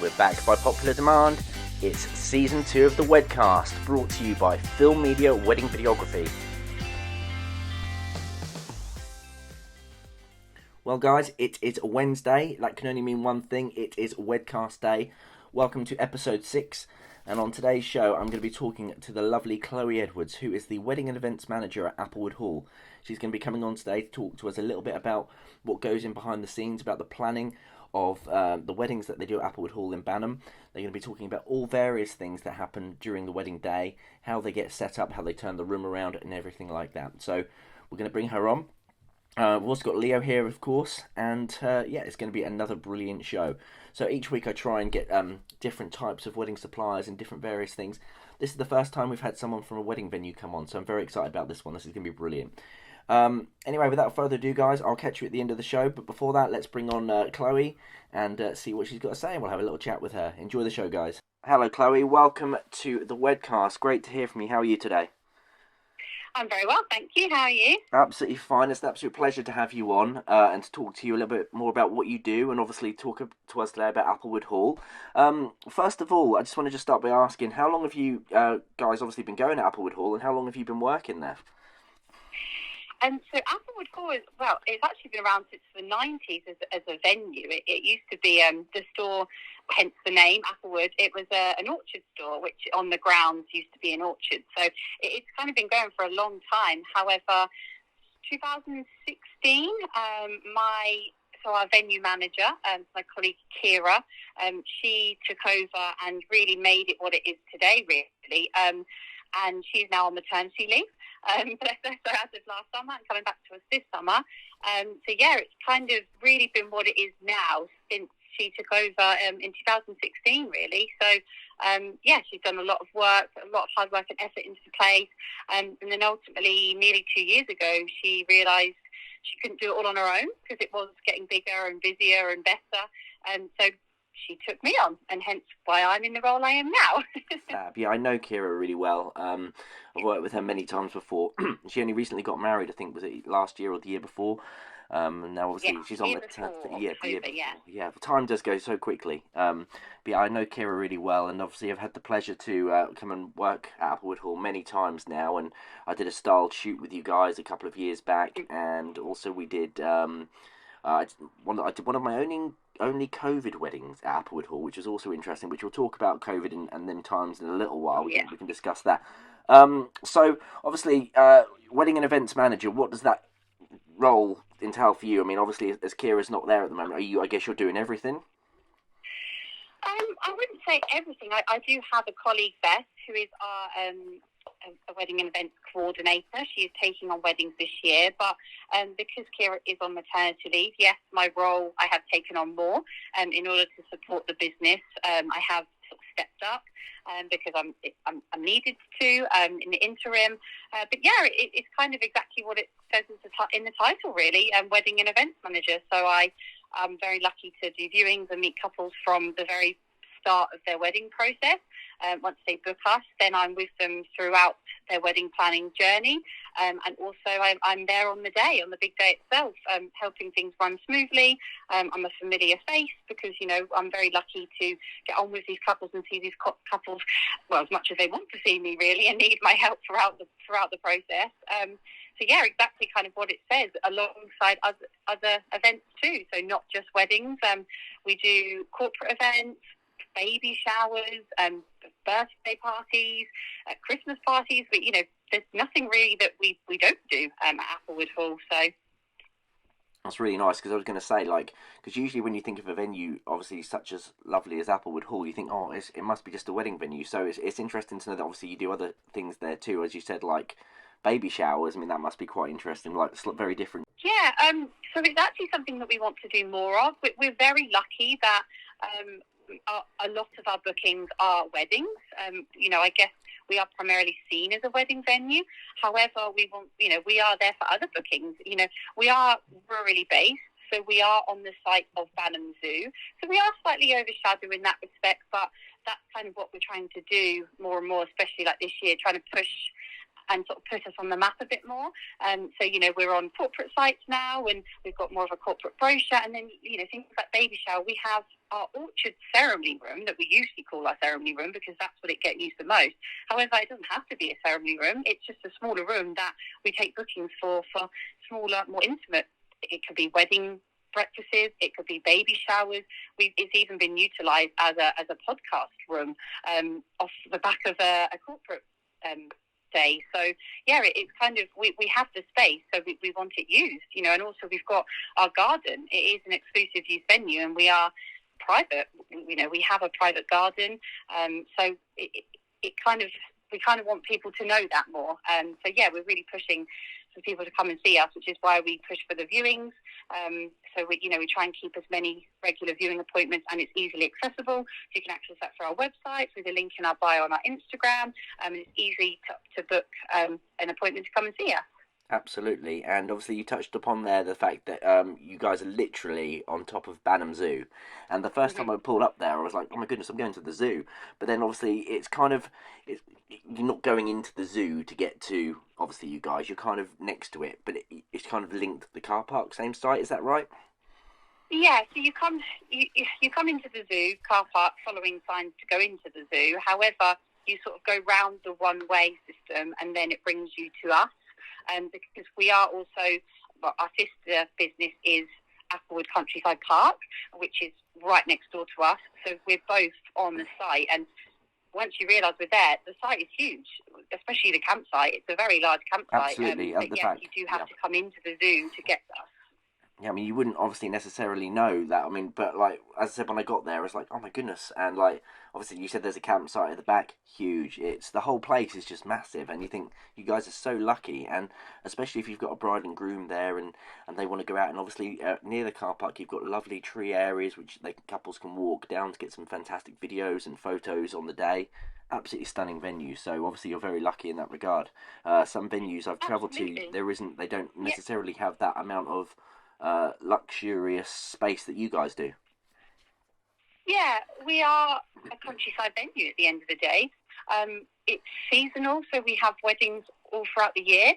We're back by popular demand. It's Season 2 of the Wedcast, brought to you by Film Media Wedding Videography. Well guys, it is Wednesday. That can only mean one thing. It is Wedcast Day. Welcome to episode 6. And on today's show, I'm going to be talking to the lovely Chloe Edwards, who is the Wedding and Events Manager at Applewood Hall. She's going to be coming on today to talk to us a little bit about what goes in behind the scenes, about the planning of the weddings that they do at Applewood Hall in Banham. They're going to be talking about all various things that happen during the wedding day, how they get set up, how they turn the room around, and everything like that. So we're going to bring her on. We've also got Leo here, of course, and it's going to be another brilliant show. So each week I try and get different types of wedding suppliers and different various things. This is the first time we've had someone from a wedding venue come on, so I'm very excited about this one. This is going to be brilliant. Anyway, without further ado, guys, I'll catch you at the end of the show. But before that, let's bring on Chloe and see what she's got to say. We'll have a little chat with her. Enjoy the show, guys. Hello, Chloe. Welcome to the Wedcast. Great to hear from you. How are you today? I'm very well, thank you. How are you? Absolutely fine. It's an absolute pleasure to have you on and to talk to you a little bit more about what you do and obviously talk to us today about Applewood Hall. First of all, I just want to start by asking, how long have you guys obviously been going to Applewood Hall and how long have you been working there? So Applewood Hall it's actually been around since the 90s as a venue. It used to be the store, hence the name, Applewood. It was an orchard store, which on the grounds used to be an orchard. So it's kind of been going for a long time. However, 2016, our venue manager, my colleague Kira, she took over and really made it what it is today, really. And she's now on maternity leave. So as of last summer and coming back to us this summer. It's kind of really been what it is now since she took over in 2016, really. So, she's done a lot of work, a lot of hard work and effort into the place. And then ultimately, nearly 2 years ago, she realised she couldn't do it all on her own because it was getting bigger and busier and better. So she took me on, and hence why I'm in the role I am now. Fab. Yeah, I know Kira really well. I've worked with her many times before. She only recently got married, I think, was it last year or the year before? And now obviously she's on the year before. Yeah, the time does go so quickly. But yeah, I know Kira really well, and obviously I've had the pleasure to come and work at Applewood Hall many times now, and I did a styled shoot with you guys a couple of years back, and also we did I did one of my only COVID weddings at Applewood Hall, which was also interesting, which we'll talk about COVID and them times in a little while. We can discuss that. So, obviously, wedding and events manager, what does that role entail for you? I mean, obviously, as Kira's not there at the moment, I guess you're doing everything? I wouldn't say everything. I do have a colleague, Beth, who is our a wedding and events coordinator. She is taking on weddings this year, but because Kira is on maternity leave, yes, my role I have taken on more in order to support the business. I have sort of stepped up because I'm needed to in the interim. It's kind of exactly what it says in the title, really, wedding and events manager. So I'm very lucky to do viewings and meet couples from the very start of their wedding process. Once they book us, then I'm with them throughout their wedding planning journey, and also I'm there on the day, on the big day itself, helping things run smoothly. I'm a familiar face because I'm very lucky to get on with these couples and see these couples as much as they want to see me, really, and need my help throughout the process. Exactly kind of what it says, alongside other events too. So not just weddings. We do corporate events, baby showers, birthday parties, Christmas parties. But there's nothing really that we don't do at Applewood Hall. So that's really nice, because I was going to say, because usually when you think of a venue, obviously such as lovely as Applewood Hall, you think, it must be just a wedding venue. So it's interesting to know that obviously you do other things there too, as you said, like baby showers. I mean, that must be quite interesting, very different. Yeah, so it's actually something that we want to do more of. We're very lucky that a lot of our bookings are weddings. I guess we are primarily seen as a wedding venue. However, we are there for other bookings. We are rurally based, so we are on the site of Banham Zoo. So we are slightly overshadowed in that respect, but that's kind of what we're trying to do more and more, especially like this year, trying to push and sort of put us on the map a bit more. So, we're on corporate sites now, and we've got more of a corporate brochure. And then, things like baby shower, we have our orchard ceremony room that we usually call our ceremony room because that's what it gets used the most. However, it doesn't have to be a ceremony room. It's just a smaller room that we take bookings for smaller, more intimate. It could be wedding breakfasts, it could be baby showers. It's even been utilised as a podcast room off the back of a corporate day. So it's kind of we have the space, so we want it used, and also we've got our garden. It is an exclusive use venue, and we are private. We have a private garden, so we kind of want people to know that more. We're really pushing for people to come and see us, which is why we push for the viewings. So we try and keep as many regular viewing appointments, and it's easily accessible. So you can access that through our website, through the link in our bio on our Instagram. And it's easy to book an appointment to come and see us. Absolutely, and obviously you touched upon there the fact that you guys are literally on top of Banham Zoo, and the first time I pulled up there I was like, oh my goodness, I'm going to the zoo. But then obviously you're not going into the zoo to get to, obviously you guys, you're kind of next to it, but it's kind of linked to the car park, same site, is that right? Yeah, so you come into the zoo car park following signs to go into the zoo. However, you sort of go round the one-way system and then it brings you to us. Because we are also, our sister business is Applewood Countryside Park, which is right next door to us. So we're both on the site. And once you realise we're there, the site is huge, especially the campsite. It's a very large campsite. Absolutely. You do have to come into the zoo to get us. Yeah, I mean, you wouldn't obviously necessarily know that. I mean, but like, as I said, when I got there, it's like, oh my goodness. And like, obviously you said there's a campsite at the back, huge. It's the whole place is just massive. And you think you guys are so lucky. And especially if you've got a bride and groom there and they want to go out. And obviously near the car park, you've got lovely tree areas, which couples can walk down to get some fantastic videos and photos on the day. Absolutely stunning venue. So obviously you're very lucky in that regard. Some venues I've travelled to, they don't necessarily have that amount of luxurious space that you guys do. Yeah, we are a countryside venue at the end of the day. It's seasonal, so we have weddings all throughout the year.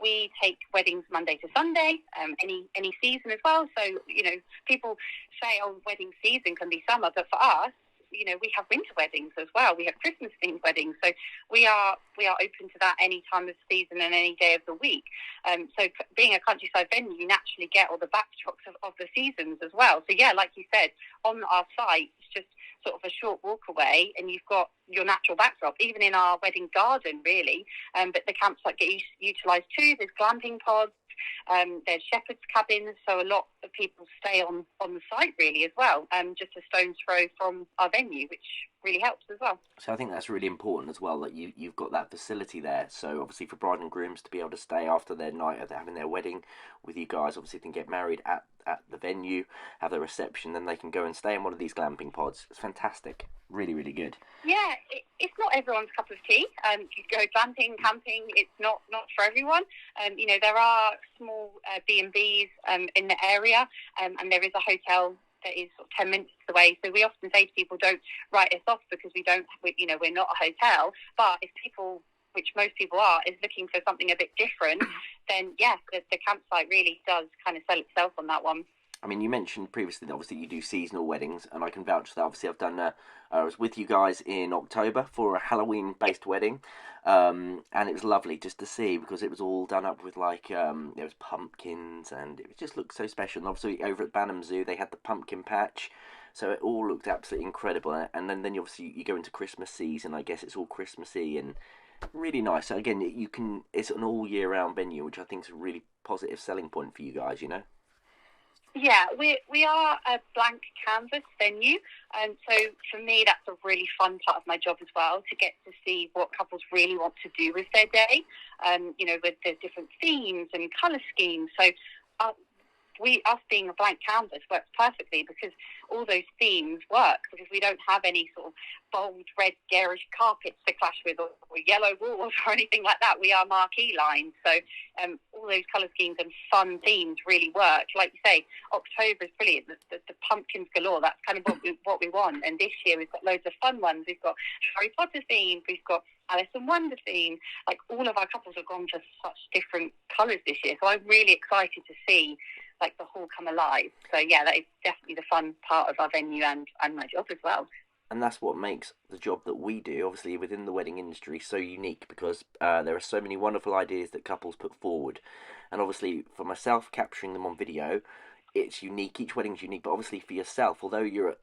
We take weddings Monday to Sunday, any season as well. So, people say, oh, wedding season can be summer, but for us, we have winter weddings as well. We have Christmas themed weddings, so we are open to that any time of season and any day of the week. So being a countryside venue, you naturally get all the backdrops of the seasons as well. So yeah, like you said, on our site, it's just sort of a short walk away, and you've got your natural backdrop. Even in our wedding garden, really. But the campsite get utilised too. There's glamping pods. There's shepherd's cabins, so a lot of people stay on the site really as well, just a stone's throw from our venue, which really helps as well. So I think that's really important as well, that you've got that facility there. So obviously for bride and grooms to be able to stay after their night of having their wedding with you guys, obviously they can get married at the venue, have their reception, then they can go and stay in one of these glamping pods. It's fantastic. Really, really good. Yeah, it's not everyone's cup of tea. You go glamping, camping, it's not for everyone. There are small B&Bs in the area, and there is a hotel that is sort of 10 minutes away. So we often say to people, don't write us off because we're not a hotel. But if people, which most people are, is looking for something a bit different, then yes, the campsite really does kind of sell itself on that one. I mean, you mentioned previously that obviously you do seasonal weddings, and I can vouch for that. Obviously, I've done. I was with you guys in October for a Halloween-based wedding, and it was lovely just to see because it was all done up with there was pumpkins, and it just looked so special. And obviously, over at Banham Zoo, they had the pumpkin patch, so it all looked absolutely incredible. And then obviously you go into Christmas season. I guess it's all Christmassy and really nice. So again, it's an all year round venue, which I think is a really positive selling point for you guys. Yeah, we are a blank canvas venue, and so for me that's a really fun part of my job as well, to get to see what couples really want to do with their day, with the different themes and colour schemes. So us being a blank canvas works perfectly because all those themes work because we don't have any sort of bold red garish carpets to clash with or yellow walls or anything like that. We are marquee lines, so all those colour schemes and fun themes really work. Like you say, October is brilliant. The pumpkins galore. That's kind of what we want. And this year we've got loads of fun ones. We've got Harry Potter themed. We've got Alice in Wonder theme. Like all of our couples have gone for such different colours this year. So I'm really excited to see like the hall come alive. So yeah, that is definitely the fun part of our venue and my job as well. And that's what makes the job that we do, obviously within the wedding industry, so unique because there are so many wonderful ideas that couples put forward. And obviously for myself, capturing them on video, it's unique. Each wedding's unique, but obviously for yourself, although you're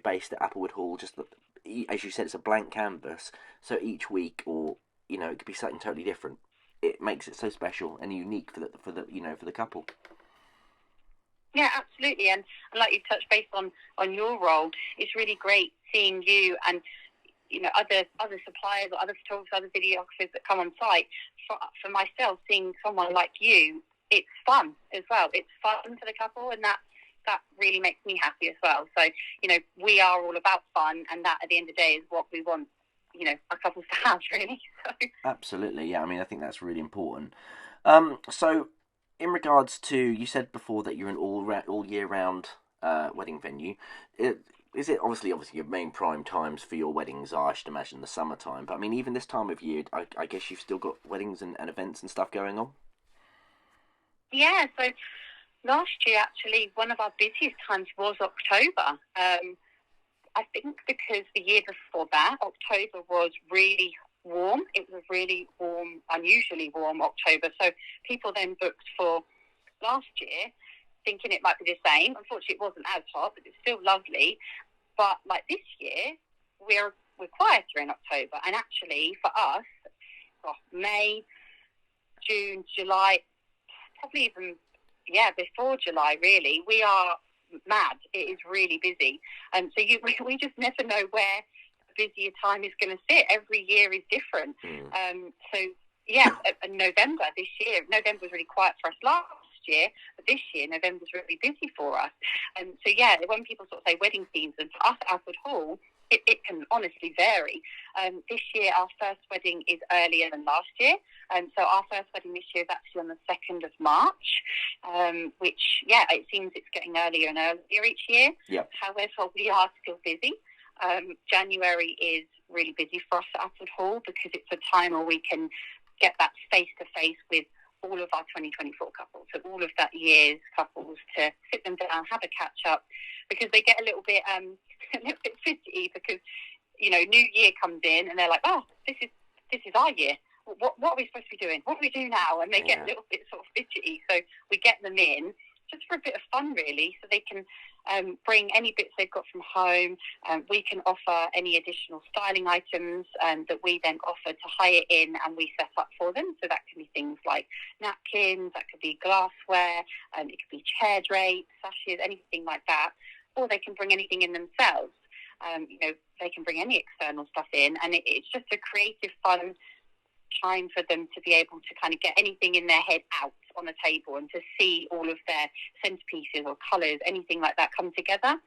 based at Applewood Hall, just as you said, it's a blank canvas. So each week, or it could be something totally different. It makes it so special and unique for the couple. Yeah, absolutely. And like you touched base on your role, it's really great seeing you and other suppliers or other photographers, other videographers that come on site. For myself, seeing someone like you, it's fun as well. It's fun for the couple, and that really makes me happy as well. So we are all about fun, and that at the end of the day is what we want our couples to have, really. So. Absolutely, yeah. I mean, I think that's really important. So in regards to, you said before that you're an all year round wedding venue. Is it obviously your main prime times for your weddings are, I should imagine, the summertime? But I mean, even this time of year, I guess you've still got weddings and events and stuff going on. Yeah. So last year, actually, one of our busiest times was October. I think because the year before that, October was really warm. It was a really warm, unusually warm October. So people then booked for last year, thinking it might be the same. Unfortunately, it wasn't as hot, but it's still lovely. But like this year, we're quieter in October. And actually, for us, May, June, July, probably even, before July, really, we are mad. It is really busy. And so we just never know where busier time is going to sit. Every year is different. November was really quiet for us last year, but this year November's really busy for us. And so when people sort of say wedding season, for us at Applewood Hall, it can honestly vary. This year our first wedding is earlier than last year, so our first wedding this year is actually on the 2nd of March, which it seems it's getting earlier and earlier each year. Yep. However, we are still busy. January is really busy for us at Applewood Hall because it's a time where we can get that face-to-face with all of our 2024 couples, so all of that year's couples, to sit them down, have a catch-up, because they get a little bit fidgety because, New Year comes in and they're like, oh, this is our year. What are we supposed to be doing? What do we do now? And they get a little bit sort of fidgety. So we get them in just for a bit of fun, really, so they can bring any bits they've got from home. We can offer any additional styling items that we then offer to hire in and we set up for them. So that can be things like napkins, that could be glassware, it could be chair drapes, sashes, anything like that. Or they can bring anything in themselves. They can bring any external stuff in, and it's just a creative, fun time for them to be able to kind of get anything in their head out on the table and to see all of their centerpieces or colours, anything like that, come together.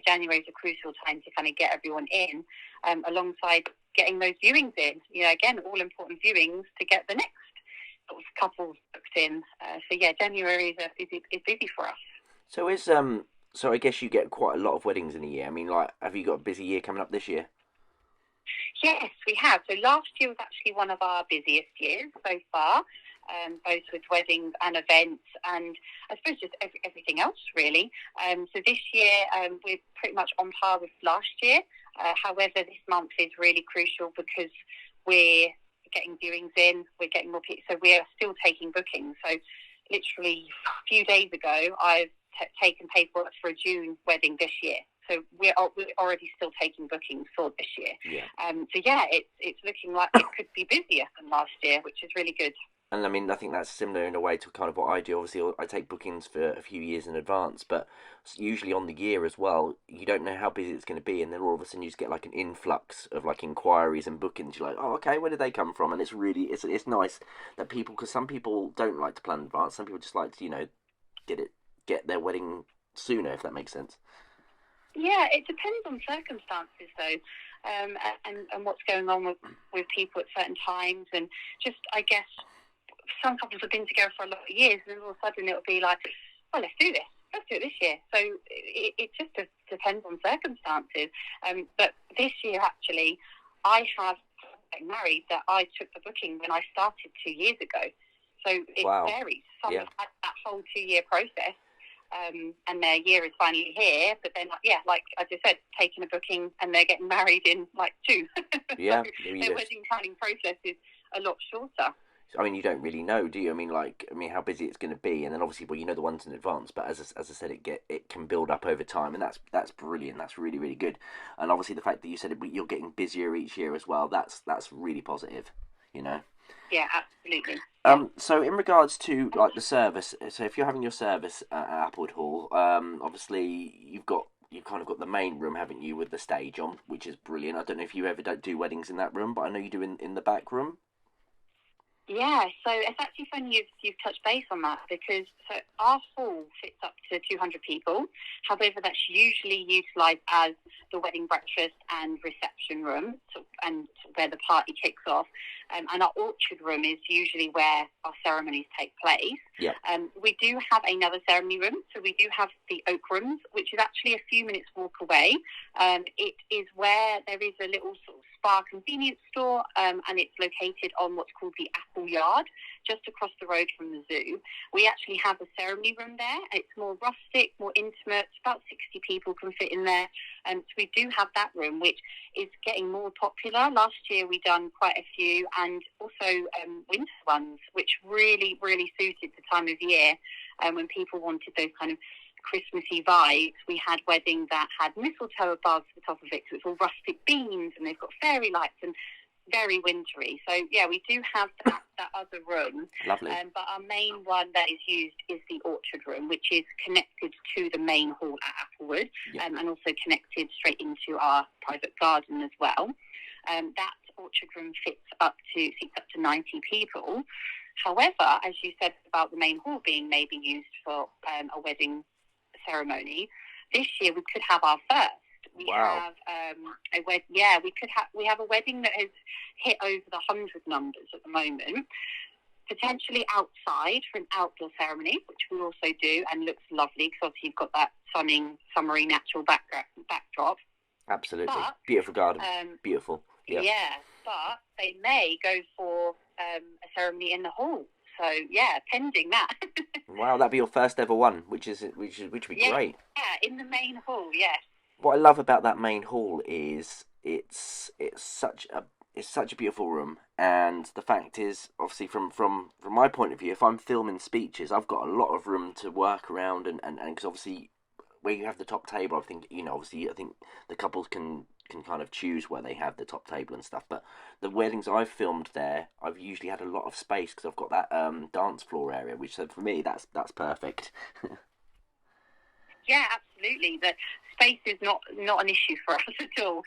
January is a crucial time to kind of get everyone in, alongside getting those viewings in. Again, all important viewings to get the next sort of couples booked in. January is busy for us. So I guess you get quite a lot of weddings in a year. I mean, like, have you got a busy year coming up this year? Yes, we have. So last year was actually one of our busiest years so far, both with weddings and events, and I suppose just everything else, really. So this year we're pretty much on par with last year. However, this month is really crucial because we're getting viewings in, we're getting more people, so we are still taking bookings. So literally a few days ago, I've taken paperwork for a June wedding this year. So we're already still taking bookings for this year. Yeah. It's looking like it could be busier than last year, which is really good. And I mean, I think that's similar in a way to kind of what I do. Obviously, I take bookings for a few years in advance, but usually on the year as well, you don't know how busy it's going to be, and then all of a sudden you just get like an influx of like inquiries and bookings. You're like, oh, okay, where did they come from? And it's really, it's nice that people, because some people don't like to plan in advance. Some people just like to, get their wedding sooner, if that makes sense. Yeah, it depends on circumstances, though, and what's going on with people at certain times, and just, I guess, some couples have been together for a lot of years, and all of a sudden it'll be like, well, let's do this. Let's do it this year. So it just depends on circumstances. But this year, actually, I have married that I took the booking when I started 2 years ago. So it varies. Some have had that whole 2-year process, and their year is finally here. But then, like I just said, taking a booking and they're getting married in like 2. Yeah. So their wedding planning process is a lot shorter. I mean, you don't really know, do you? I mean, how busy it's going to be, and then obviously, well, you know the ones in advance. But as I said, it can build up over time, and that's brilliant. That's really, really good. And obviously, the fact that you said you're getting busier each year as well, that's really positive. You know. Yeah, absolutely. So in regards to like the service, so if you're having your service at Applewood Hall, obviously you've kind of got the main room, haven't you, with the stage on, which is brilliant. I don't know if you ever don't do weddings in that room, but I know you do in the back room. Yeah, so it's actually funny you've touched base on that, because our hall fits up to 200 people. However, that's usually utilised as the wedding breakfast and reception room, and where the party kicks off. And our orchard room is usually where our ceremonies take place. Yeah. We do have another ceremony room, so we do have the oak rooms, which is actually a few minutes walk away. It is where there is a little sort of spa convenience store, and it's located on what's called the Apple Yard, just across the road from the zoo. We actually have a ceremony room there. It's more rustic, more intimate. About 60 people can fit in there. So we do have that room, which is getting more popular. Last year we done quite a few, and also winter ones, which really, really suited the time of year when people wanted those kind of Christmassy vibes. We had weddings that had mistletoe above the top of it, so it's all rustic beams, and they've got fairy lights and very wintry. So yeah, we do have that other room. Lovely. But our main one that is used is the orchard room, which is connected to the main hall at Applewood, and also connected straight into our private garden as well. That orchard room seats up to 90 people. However, as you said about the main hall being maybe used for a wedding ceremony, this year we could have our first. We have we have a wedding that has hit over the 100 numbers at the moment, potentially outside for an outdoor ceremony, which we also do, and looks lovely because obviously you've got that summery natural backdrop. Absolutely. But, beautiful garden. Beautiful. Yeah, but they may go for a ceremony in the hall. So yeah, pending that. Wow, that'd be your first ever one, which would be great. Yeah, in the main hall. Yes. What I love about that main hall is it's such a beautiful room, and the fact is, obviously from my point of view, if I'm filming speeches, I've got a lot of room to work around, and because obviously where you have the top table, I think I think the couples can kind of choose where they have the top table and stuff. But the weddings I've filmed there, I've usually had a lot of space because I've got that dance floor area, which so for me that's perfect. Yeah, absolutely. The space is not an issue for us at all.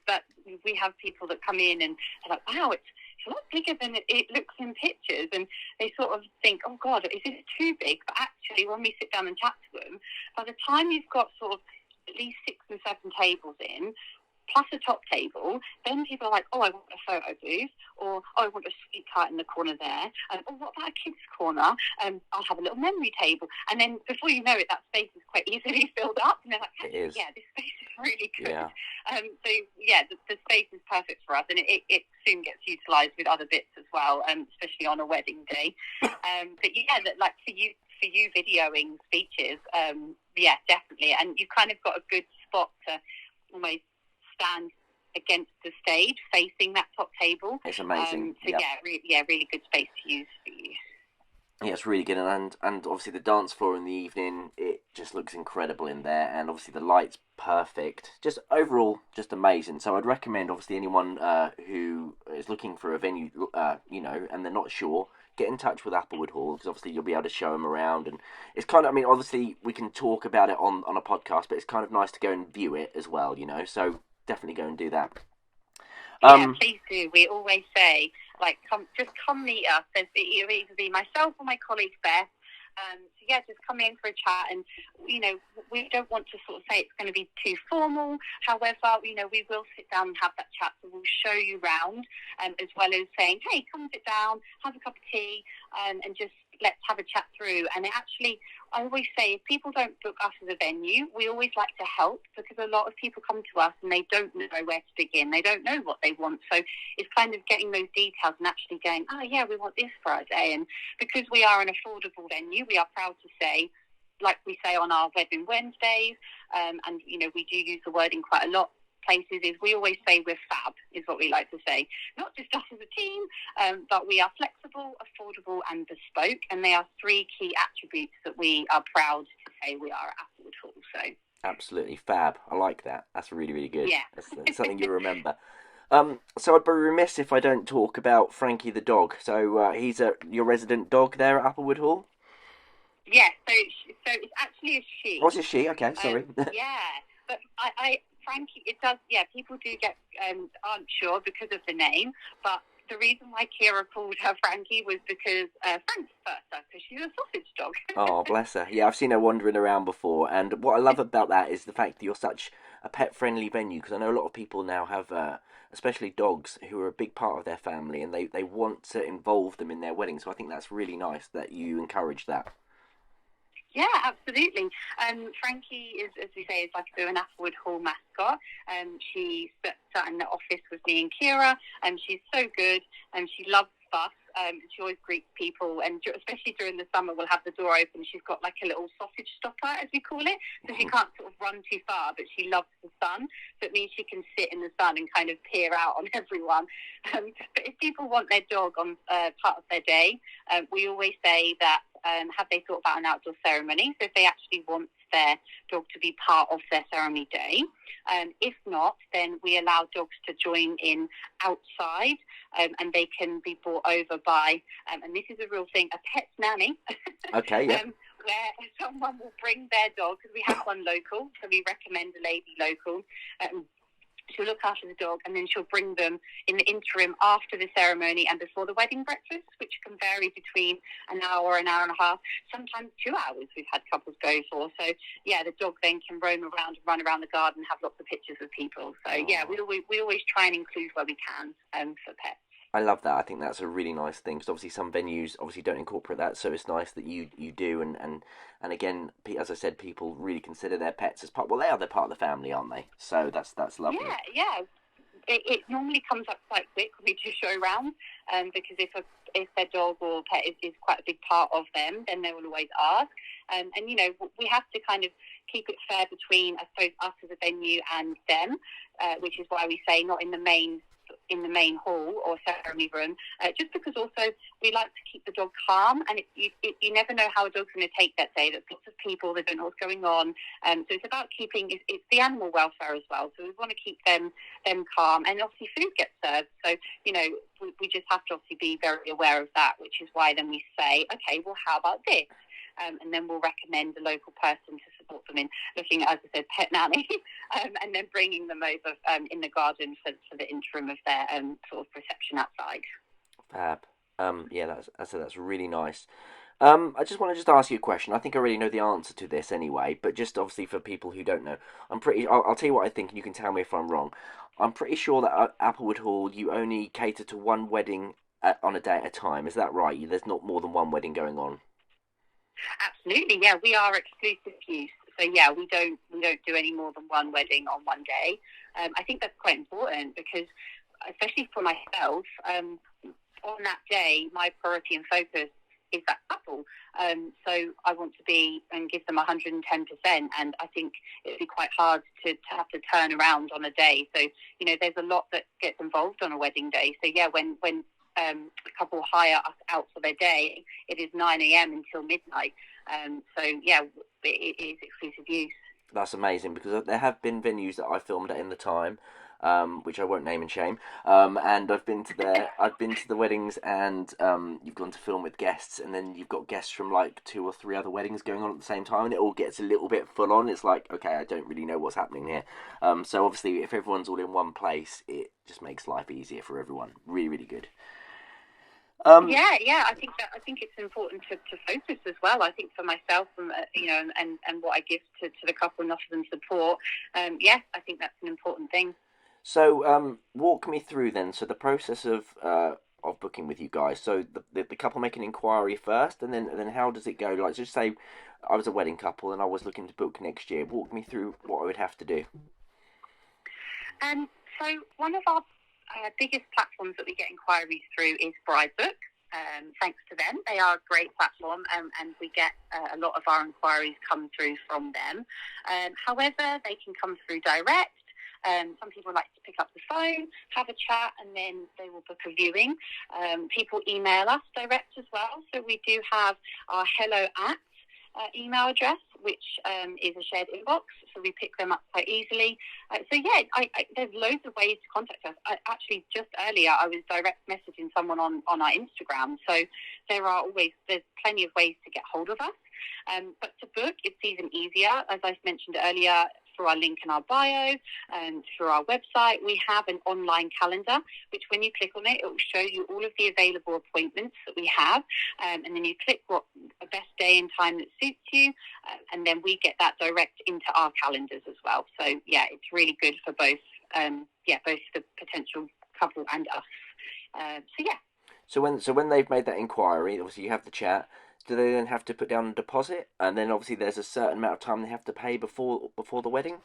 But we have people that come in and they're like, wow, it's a lot bigger than it looks in pictures. And they sort of think, oh, God, is this too big? But actually, when we sit down and chat to them, by the time you've got sort of at least 6 and 7 tables in, plus a top table, then people are like, oh, I want a photo booth, or oh, I want a sweet tart in the corner there, and oh, what about a kid's corner? I'll have a little memory table. And then before you know it, that space is quite easily filled up, and they're like, it is. Yeah, this space is really good. Yeah. So yeah, the space is perfect for us, and it soon gets utilised with other bits as well, especially on a wedding day. But yeah, like for you videoing speeches, yeah, definitely, and you've kind of got a good spot to almost stand against the stage facing that top table. It's amazing. So really good space to use for you. Yeah, it's really good, and obviously the dance floor in the evening, it just looks incredible in there, and obviously the lights perfect. Just overall, just amazing. So I'd recommend obviously anyone who is looking for a venue, and they're not sure, get in touch with Applewood Hall, because obviously you'll be able to show them around, and it's kind of, I mean, obviously we can talk about it on a podcast, but it's kind of nice to go and view it as well, so definitely go and do that. Yeah, please do. We always say, like, come meet us. It'll either be myself or my colleague Beth. So yeah, just come in for a chat, and we don't want to sort of say it's going to be too formal. However, we will sit down and have that chat. So we'll show you round, as well as saying, hey, come sit down, have a cup of tea, and just let's have a chat through. And I always say, if people don't book us as a venue, we always like to help, because a lot of people come to us and they don't know where to begin. They don't know what they want. So it's kind of getting those details and actually going, oh yeah, we want this for our day. And because we are an affordable venue, we are proud to say, like we say on our Wedding Wednesdays, and we do use the wording quite a lot places, is we always say we're fab, is what we like to say. Not just us as a team, but we are flexible, affordable and bespoke, and they are three key attributes that we are proud to say we are at Applewood Hall. So absolutely fab. I like that. That's really, really good. Yeah. That's something you remember. So I'd be remiss if I don't talk about Frankie the dog. So he's your resident dog there at Applewood Hall? Yeah, so it's actually a she. Oh, it's a she? Okay, sorry. Yeah, but Frankie, it does, yeah, people do get, aren't sure because of the name, but the reason why Kira called her Frankie was because Frank's first her, because she's a sausage dog. Oh, bless her. Yeah, I've seen her wandering around before, and what I love about that is the fact that you're such a pet-friendly venue, because I know a lot of people now have, especially dogs, who are a big part of their family, and they want to involve them in their wedding, so I think that's really nice that you encourage that. Yeah, absolutely. Frankie is, as we say, is like an Applewood Hall mascot. She sat in the office with me and Kira, and she's so good, and she loves us. She always greets people, and especially during the summer, we'll have the door open. She's got like a little sausage stopper, as we call it, so she can't sort of run too far, but she loves the sun, so it means she can sit in the sun and kind of peer out on everyone. But if people want their dog on part of their day, we always say that have they thought about an outdoor ceremony? So if they actually want their dog to be part of their ceremony day. If not, then we allow dogs to join in outside, and they can be brought over by, and this is a real thing, a pet nanny. Okay, yeah. Where someone will bring their dog, because we have one local, so we recommend a lady local. She'll look after the dog, and then she'll bring them in the interim after the ceremony and before the wedding breakfast, which can vary between an hour and a half, sometimes 2 hours we've had couples go for. So, yeah, the dog then can roam around and run around the garden, have lots of pictures with people. So, yeah, we always try and include where we can for pets. I love that. I think that's a really nice thing, because obviously some venues obviously don't incorporate that, so it's nice that you do, and again, as I said, people really consider their pets as part. Well, they're part of the family, aren't they? So that's lovely. Yeah. It normally comes up quite quick when we do show rounds, because if their dog or pet is quite a big part of them, then they will always ask. And we have to kind of keep it fair between, I suppose, us as a venue and them, which is why we say not in the main hall or ceremony room, just because also we like to keep the dog calm, and you never know how a dog's going to take that day. There's lots of people, they don't know what's going on, so it's about keeping, it's the animal welfare as well, so we want to keep them calm, and obviously food gets served, so we just have to obviously be very aware of that, which is why then we say, okay, well, how about this? And then we'll recommend a local person to support them in looking at, as I said, pet nanny, and then bringing them over in the garden for the interim of their sort of reception outside. Fab. Yeah, that's really nice. I just want to ask you a question. I think I already know the answer to this anyway, but just obviously for people who don't know, I'll tell you what I think, and you can tell me if I'm wrong. I'm pretty sure that at Applewood Hall you only cater to one wedding on a day at a time. Is that right? There's not more than one wedding going on. Absolutely, yeah. We are exclusive use, so yeah, we don't do any more than one wedding on one day. I think that's quite important because, especially for myself, on that day, my priority and focus is that couple. So I want to be and give them 110%, and I think it'd be quite hard to have to turn around on a day. So there's a lot that gets involved on a wedding day. So yeah, when a couple hire us out for their day, it is 9 a.m. until midnight. So yeah, it is exclusive use. That's amazing, because there have been venues that I filmed at in the time, which I won't name and shame. And I've been to the weddings, and you've gone to film with guests, and then you've got guests from like 2 or 3 other weddings going on at the same time, and it all gets a little bit full on. It's like, okay, I don't really know what's happening here. So obviously, if everyone's all in one place, it just makes life easier for everyone. Really, really good. Yeah. I think it's important to focus as well. I think for myself, and what I give to the couple and offer them support. Yes, I think that's an important thing. So, walk me through then. So the process of booking with you guys. So the couple make an inquiry first, and then how does it go? Like, just say I was a wedding couple and I was looking to book next year. Walk me through what I would have to do. So one of our biggest platforms that we get inquiries through is Bridebook. Thanks to them, they are a great platform, and we get a lot of our inquiries come through from them. However, they can come through direct. Some people like to pick up the phone, have a chat, and then they will book a viewing. People email us direct as well. So we do have our hello at email address, which is a shared inbox, so we pick them up quite easily. There's loads of ways to contact us. Actually, just earlier, I was direct messaging someone on our Instagram, so there's plenty of ways to get hold of us. But to book, it's even easier. As I mentioned earlier, through our link in our bio and through our website, we have an online calendar, which when you click on it, it will show you all of the available appointments that we have. And then you click what the best day and time that suits you. And then we get that direct into our calendars as well. So, yeah, it's really good for both the potential couple and us. So when they've made that inquiry, obviously you have the chat. Do they then have to put down a deposit? And then obviously there's a certain amount of time they have to pay before the wedding?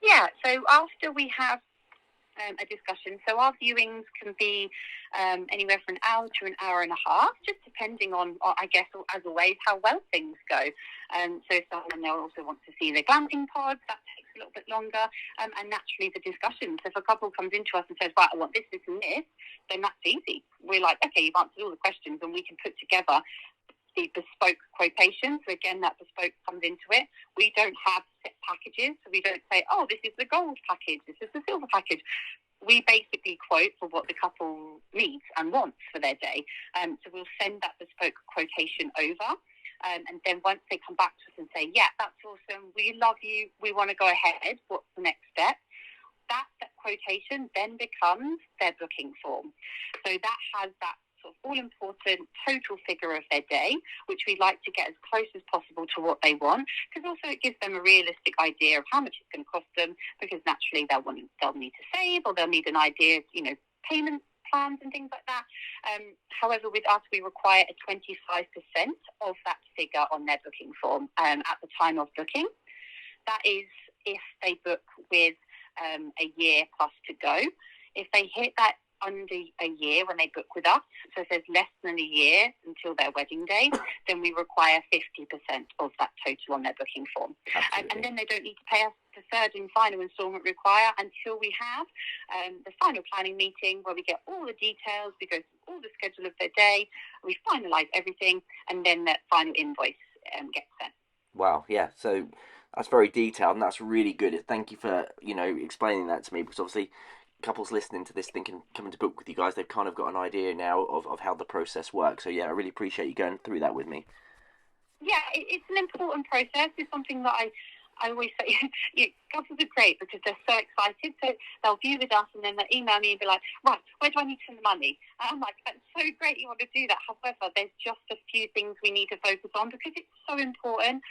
Yeah, so after we have a discussion, so our viewings can be anywhere from an hour to an hour and a half, just depending on, I guess, as always, how well things go. So if someone they'll also want to see the glamping pods, that takes a little bit longer, and naturally the discussion. So if a couple comes into us and says, right, I want this, this and this, then that's easy. We're like, okay, you've answered all the questions, and we can put together the bespoke quotation. So again, that bespoke comes into it. We don't have set packages, so we don't say, oh, this is the gold package, this is the silver package. We basically quote for what the couple needs and wants for their day. So we'll send that bespoke quotation over. And then once they come back to us and say, yeah, that's awesome, we love you, we want to go ahead, what's the next step? That quotation then becomes their booking form. So that has that sort of all-important total figure of their day, which we like to get as close as possible to what they want, because also it gives them a realistic idea of how much it's going to cost them, because naturally they'll need to save, or they'll need an idea of, payment plans and things like that. However, with us, we require a 25% of that figure on their booking form at the time of booking. That is if they book with a year plus to go. If they hit that under a year when they book with us, so if there's less than a year until their wedding day, then we require 50% of that total on their booking form. And then they don't need to pay us the third and final instalment require until we have the final planning meeting, where we get all the details, we go through all the schedule of their day, we finalise everything, and then that final invoice gets sent. Wow, yeah, so that's very detailed, and that's really good. Thank you for, explaining that to me, because obviously couples listening to this thinking coming to book with you guys, they've kind of got an idea now of how the process works. So yeah, I really appreciate you going through that with me. Yeah, it's an important process. It's something that I always say, couples are great because they're so excited. So they'll view with us and then they'll email me and be like, right, where do I need to send the money? And I'm like, that's so great you want to do that. However, there's just a few things we need to focus on because it's so important.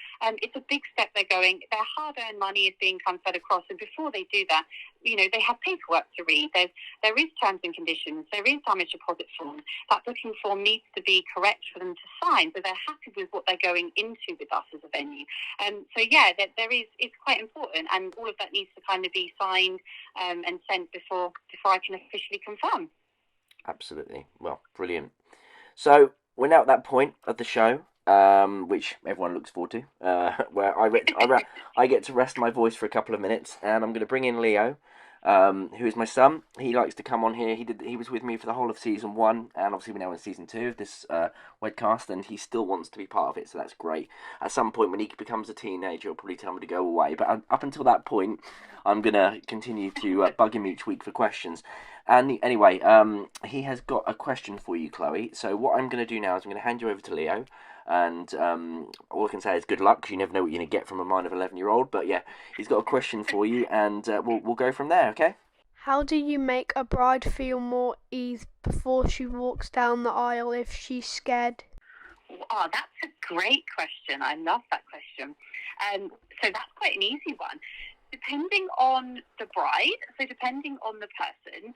It's a big step they're going. Their hard-earned money is being transferred across. And before they do that, they have paperwork to read. There is terms and conditions. There is damage deposit form. That booking form needs to be correct for them to sign, so they're happy with what they're going into with us as a venue. It's quite important, and all of that needs to kind of be signed and sent before I can officially confirm. Absolutely. Well, brilliant. So we're now at that point of the show, which everyone looks forward to, where I get to rest my voice for a couple of minutes, and I'm going to bring in Leo, who is my son. He likes to come on here. He was with me for the whole of season 1, and obviously we're now in season 2 of this Wedcast, and he still wants to be part of it, so that's great. At some point when he becomes a teenager, he'll probably tell me to go away, but up until that point, I'm going to continue to bug him each week for questions. And anyway, he has got a question for you, Chloe. So what I'm going to do now is I'm going to hand you over to Leo. And all I can say is good luck, because you never know what you're going to get from a mind of 11-year-old. But yeah, he's got a question for you, and we'll go from there, okay? How do you make a bride feel more ease before she walks down the aisle if she's scared? Oh, that's a great question. I love that question. So that's quite an easy one. Depending on the bride, so depending on the person,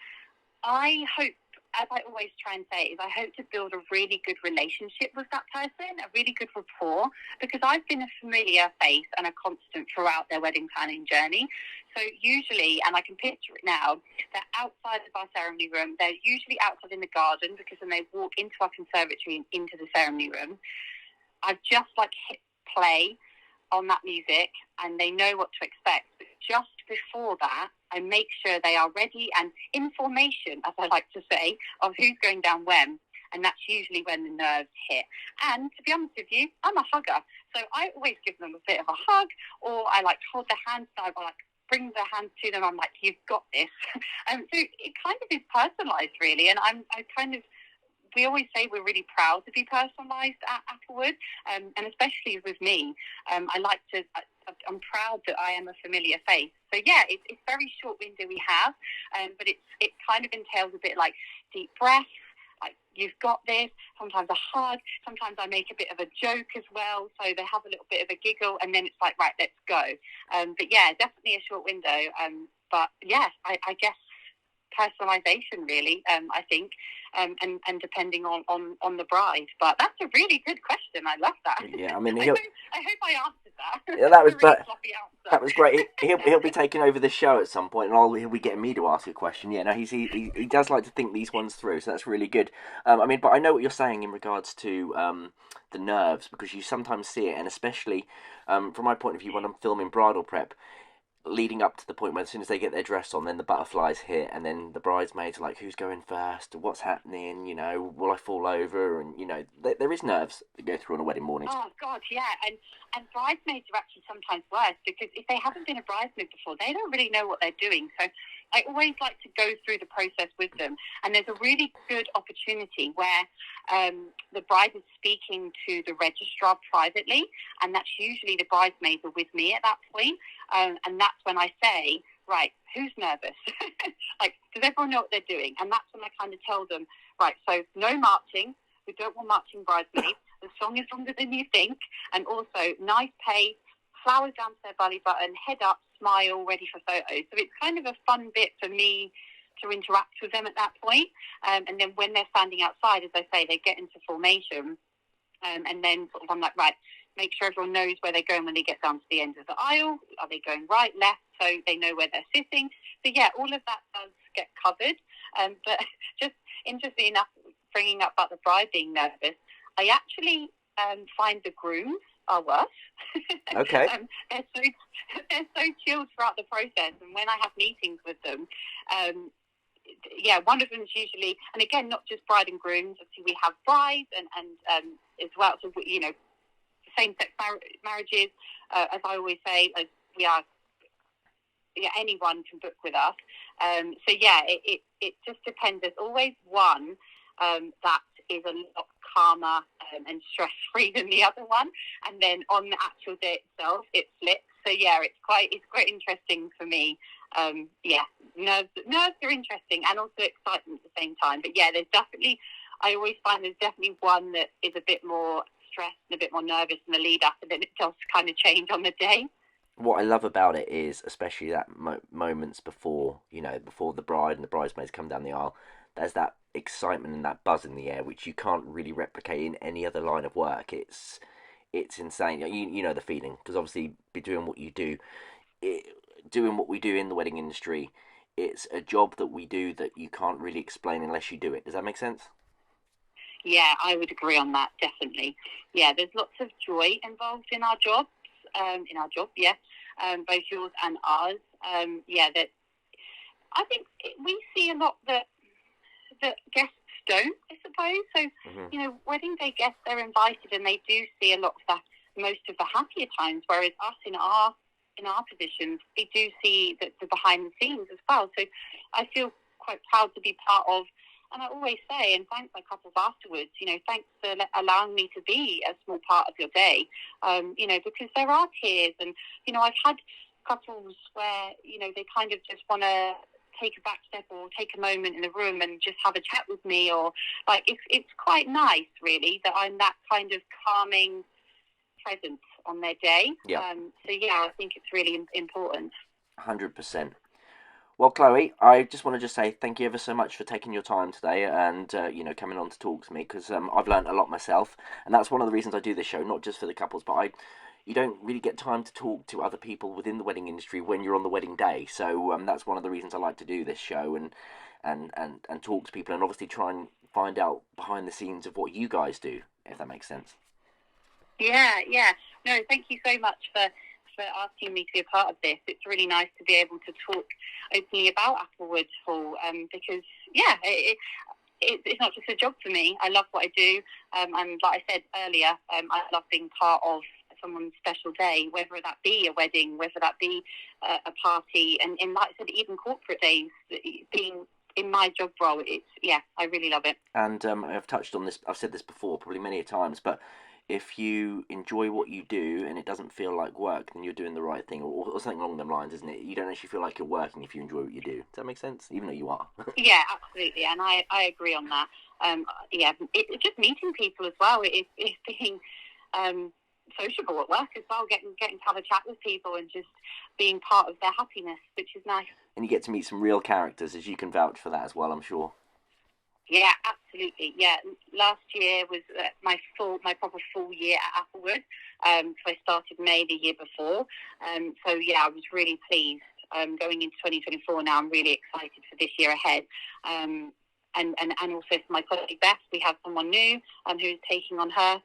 I hope, as I always try and say, is I hope to build a really good relationship with that person, a really good rapport, because I've been a familiar face and a constant throughout their wedding planning journey. So usually, and I can picture it now, they're outside of our ceremony room. They're usually outside in the garden, because when they walk into our conservatory and into the ceremony room, I've just hit play on that music and they know what to expect. But just before that, I make sure they are ready and in formation, as I like to say, of who's going down when. And that's usually when the nerves hit. And to be honest with you, I'm a hugger. So I always give them a bit of a hug, or I hold their hands down, or bring their hands to them. I'm like, you've got this. So it kind of is personalised, really. And we always say we're really proud to be personalised at Applewood, and especially with me. I'm proud that I am a familiar face. So yeah, it's very short window we have, but it kind of entails a bit like deep breaths, like you've got this, sometimes a hug, sometimes I make a bit of a joke as well, so they have a little bit of a giggle, and then it's like, right, let's go. But yeah, definitely a short window. But yeah, I guess personalisation really, I think, and depending on the bride. But that's a really good question. I love that. Yeah, I mean, I hope I answered that. Yeah, that was really sloppy answer. That was great. He'll be taking over the show at some point, and he'll be getting me to ask a question. Yeah, no, he does like to think these ones through, so that's really good. I mean, but I know what you're saying in regards to the nerves, because you sometimes see it, and especially from my point of view when I'm filming bridal prep, leading up to the point where as soon as they get their dress on, then the butterflies hit, and then the bridesmaids are like, who's going first? What's happening? You know, will I fall over? And, you know, there is nerves that go through on a wedding morning. Oh, God, yeah. And bridesmaids are actually sometimes worse, because if they haven't been a bridesmaid before, they don't really know what they're doing. So I always like to go through the process with them. And there's a really good opportunity where the bride is speaking to the registrar privately, and that's usually the bridesmaids are with me at that point. And that's when I say, right, who's nervous? Does everyone know what they're doing? And that's when I kind of tell them, right, so no marching. We don't want marching bridesmaids. The song is longer than you think. And also, nice pace, flowers down to their belly button, head up, smile, ready for photos. So it's kind of a fun bit for me to interact with them at that point. And then when they're standing outside, as I say, they get into formation. And then sort of I'm like, right, make sure everyone knows where they're going when they get down to the end of the aisle. Are they going right, left, so they know where they're sitting? So yeah, all of that does get covered. But just interesting enough, bringing up about the bride being nervous, I actually find the grooms are worse. Okay. They're so chilled throughout the process, and when I have meetings with them, yeah, one of them is usually, and again, not just bride and grooms. Obviously, we have brides and as well. So you know, same-sex marriages, as I always say, we are. Yeah, anyone can book with us. So yeah, it just depends. There's always one that is a lot calmer and stress-free than the other one, and then on the actual day itself, it flips. So yeah, it's quite interesting for me. Yeah, nerves are interesting, and also excitement at the same time. But yeah, I always find there's definitely one that is a bit more stressed and a bit more nervous in the lead up, and then it does kind of change on the day. What I love about it is, especially that moments before, before the bride and the bridesmaids come down the aisle, there's that excitement and that buzz in the air, which you can't really replicate in any other line of work. It's insane. You know the feeling, because obviously, be doing what you do, doing what we do in the wedding industry, it's a job that we do that you can't really explain unless you do it. Does that make sense? Yeah, I would agree on that, definitely. Yeah, there's lots of joy involved in our job, yeah, both yours and ours. Yeah, that I think we see a lot that guests don't, I suppose. So, wedding day guests, they're invited and they do see a lot of most of the happier times, whereas us in our positions, we do see the behind the scenes as well. So I feel quite proud to be part of. And I always say, and thanks my couples afterwards, thanks for allowing me to be a small part of your day, because there are tears. And, I've had couples where, they kind of just want to take a back step or take a moment in the room and just have a chat with me, or like it's quite nice, really, that I'm that kind of calming presence on their day. Yeah. So yeah, I think it's really important. 100%. Well, Chloe, I just want to say thank you ever so much for taking your time today and, coming on to talk to me, because I've learned a lot myself, and that's one of the reasons I do this show, not just for the couples, but you don't really get time to talk to other people within the wedding industry when you're on the wedding day, so that's one of the reasons I like to do this show and talk to people, and obviously try and find out behind the scenes of what you guys do, if that makes sense. Yeah. No, thank you so much for asking me to be a part of this. It's really nice to be able to talk openly about Applewood Hall, because it's not just a job for me. I love what I do, and like I said earlier, I love being part of someone's special day, whether that be a wedding, whether that be a party, and like I said, even corporate days. Being in my job role, I really love it. And I've touched on this. I've said this before, probably many a times, but if you enjoy what you do and it doesn't feel like work, then you're doing the right thing, or something along them lines, isn't it? You don't actually feel like you're working if you enjoy what you do. Does that make sense? Even though you are. Yeah, absolutely, and I agree on that. It's just meeting people as well. It's being sociable at work as well, getting to have a chat with people and just being part of their happiness, which is nice. And you get to meet some real characters, as you can vouch for that as well, I'm sure. Yeah, absolutely. Yeah, last year was my proper full year at Applewood. So I started May the year before. So yeah, I was really pleased. Going into 2024 now, I'm really excited for this year ahead. And also for my colleague Beth, we have someone new who's taking on her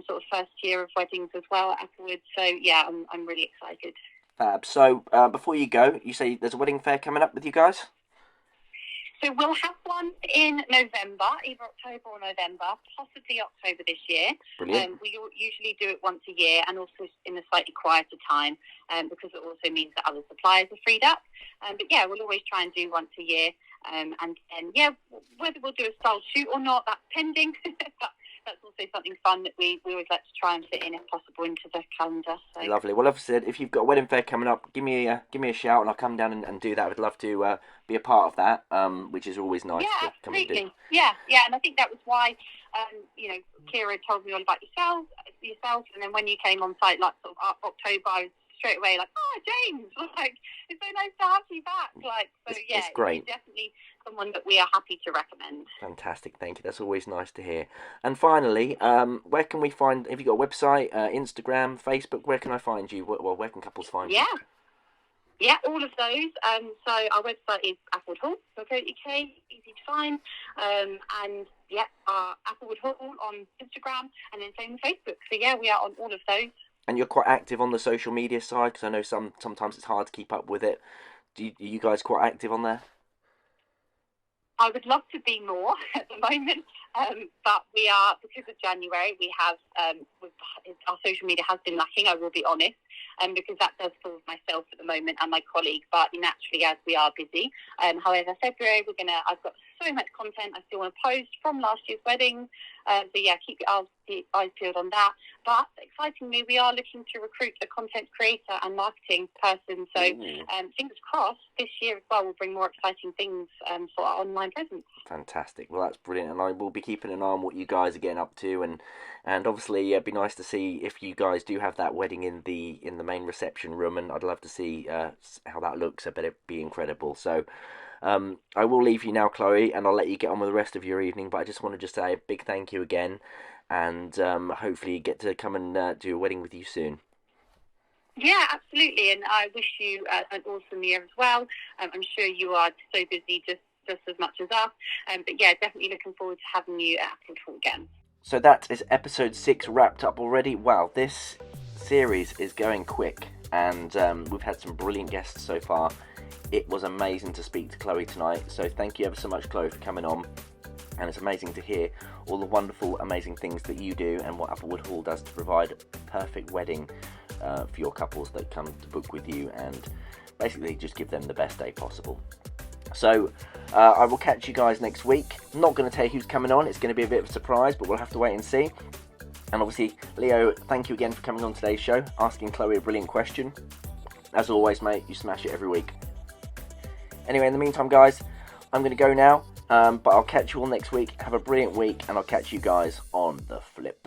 sort of first year of weddings as well at Applewood. So yeah, I'm really excited. Fab. So before you go, you say there's a wedding fair coming up with you guys? So we'll have one in November, either October or November, possibly October this year. Brilliant. We usually do it once a year, and also in a slightly quieter time, because it also means that other suppliers are freed up. But yeah, we'll always try and do once a year. And then, yeah, whether we'll do a style shoot or not, that's pending. But that's also something fun that we always like to try and fit in, if possible, into the calendar. So. Lovely. Well, like I said, if you've got a wedding fair coming up, give me a shout and I'll come down and do that. I'd love to be a part of that, which is always nice to come and do. Yeah, and I think that was why, Kira told me all about yourself, and then when you came on site, like sort of October, I was straight away like, oh, James, like, it's so nice to have you back. Like, so yeah, it's great. You're definitely someone that we are happy to recommend. Fantastic, thank you. That's always nice to hear. And finally, where can we find? Have you got a website, Instagram, Facebook? Where can I find you? Well, where can couples find you? Yeah, all of those. So our website is applewoodhall.co.uk, easy to find. And yeah, Applewood Hall on Instagram, and then same on Facebook. So yeah, we are on all of those. And you're quite active on the social media side, because I know sometimes it's hard to keep up with it. Are you guys quite active on there? I would love to be more at the moment, but we are, because of January, we have, our social media has been lacking, I will be honest, because that does fall with myself at the moment and my colleague, but naturally as we are busy. However, February, I've got so much content I still want to post from last year's weddings, so yeah, keep your eyes peeled on that. But excitingly, we are looking to recruit a content creator and marketing person, so fingers crossed, this year as well will bring more exciting things for our online presence. Fantastic. Well, that's brilliant, and I will be keeping an eye on what you guys are getting up to, and obviously it'd be nice to see if you guys do have that wedding in the main reception room, and I'd love to see how that looks. I bet it'd be incredible. So I will leave you now, Chloe, and I'll let you get on with the rest of your evening, but I just want to say a big thank you again, and hopefully get to come and do a wedding with you soon. Yeah, absolutely, and I wish you an awesome year as well. I'm sure you are so busy just as much as us, but yeah, definitely looking forward to having you at Applewood Hall again. So that is episode 6 wrapped up already. Wow, this series is going quick, and we've had some brilliant guests so far. It was amazing to speak to Chloe tonight, so thank you ever so much, Chloe, for coming on. And it's amazing to hear all the wonderful, amazing things that you do and what Applewood Hall does to provide a perfect wedding for your couples that come to book with you, and basically just give them the best day possible. So I will catch you guys next week. I'm not going to tell you who's coming on. It's going to be a bit of a surprise, but we'll have to wait and see. And obviously, Leo, thank you again for coming on today's show, asking Chloe a brilliant question. As always, mate, you smash it every week. Anyway, in the meantime, guys, I'm going to go now, but I'll catch you all next week. Have a brilliant week, and I'll catch you guys on the flip.